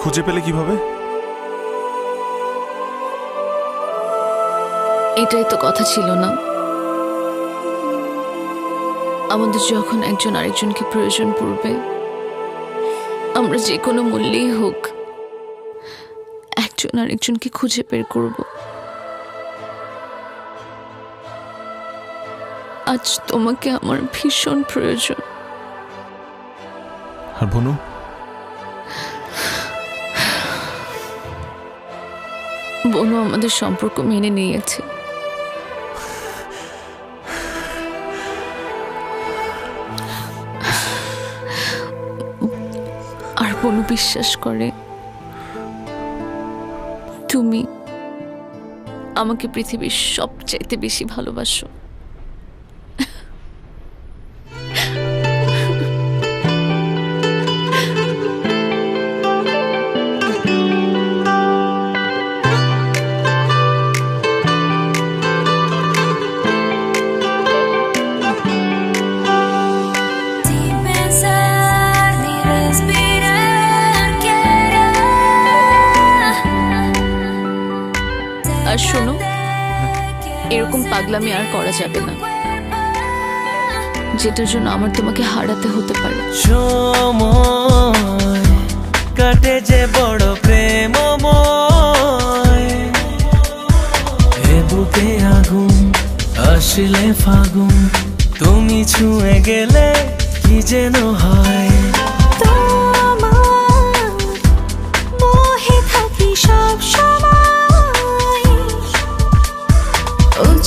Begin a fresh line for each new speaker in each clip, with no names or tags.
খুঁজে পেলে কিভাবে?
এটাই তো কথা ছিল না? আমাদের যখন একজন আরেকজনকে প্রয়োজন পড়বে, আমরা যে কোনো মূল্যেই হোক একজন আরেকজনকে খুঁজে বের করব। আজ তোমাকে আমার ভীষণ প্রয়োজন।
আর বনু?
বনু আমাদের সম্পর্ক মেনে নিয়েছে। আর বনু বিশ্বাস করে তুমি আমাকে পৃথিবীর সবচাইতে বেশি ভালোবাসো। আর শোনো, এরকম পাগলামি আর করা যাবে না, যেটার জন্য আমার তোমাকে হারাতে হতে পারে।
সময় কাটে যে বড় প্রেমময়, এ বুকে আগুন আসলে ফাগুন, তুমি ছুঁয়ে গেলে কি যেন হয়।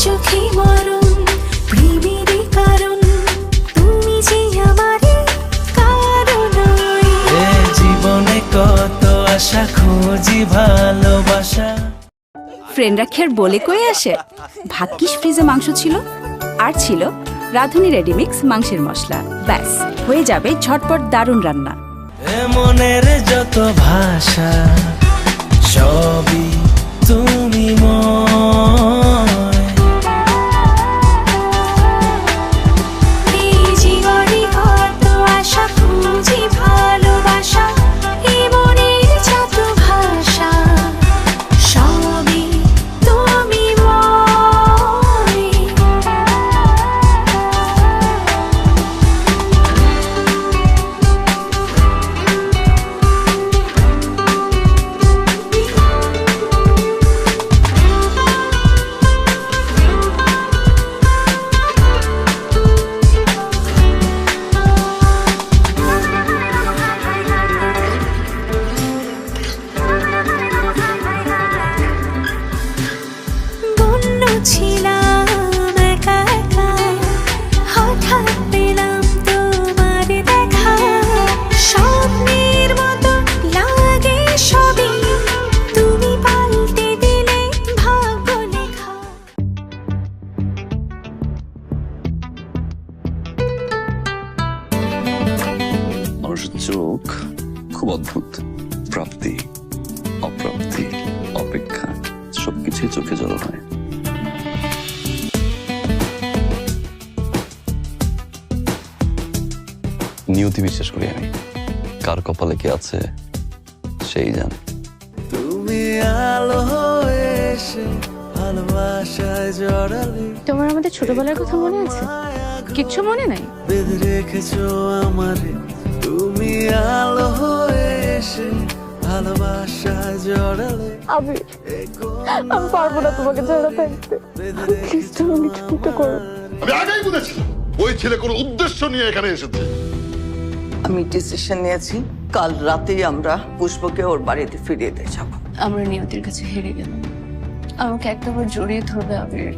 চোখে মরণ প্রেমেরই কারণ, তুমি যে আমারই কারণ।
জীবনে কত আশা খুঁজি ভালোবাসা।
ফ্রেন্ডরা খের বলে কয়ে আসে। ভাগ্যিস ফ্রিজে মাংস ছিল, আর ছিল রাঁধুনি রেডিমিক্স মাংসের মশলা। ব্যাস হয়ে যাবে ঝটপট দারুণ রান্না।
মনের যত ভাষা সবই তুমি
ছিলাম একা একা, হঠাৎ পেলাম তোমার দেখা। স্বপ্নের মতো লাগে সবই, তুমি পাল্টে দিলে ভাগ্য লেখা।
মানুষের চোখ খুব অদ্ভুত, প্রাপ্তি অপ্রাপ্তি অপেক্ষা সবকিছুই চোখে জড়ো হয়। নিয়তি বিশ্বাস করি আমি, কার কপালে কি আছে সেই জানে।
তুমি আলো হয়ে এসে ভালোবাসায় জড়ালে।
তোমার আমাদের ছোটবেলার কথা মনে আছে? কিচ্ছু মনে নাই?
বেঁধে রেখেছো আমারে, তুমি আলো হয়ে এসে ভালোবাসায় জড়ালে।
আমি পারবো না তোমাকে ছাড়া থাকতে। প্লিজ তুমি কিছু করো।
আমি আগেই বুঝেছিলাম ওই ছেলে কোনো উদ্দেশ্য নিয়ে এখানে এসেছে।
আমি ডিসিশন নিয়েছি, কাল রাতেই আমরা পুষ্পকে ওর বাড়িতে ফিরিয়ে দিয়ে যাবো।
আমরা নিয়তির কাছে হেরে গেলাম। আমাকে একটাবার জড়িয়ে ধরবে আবির।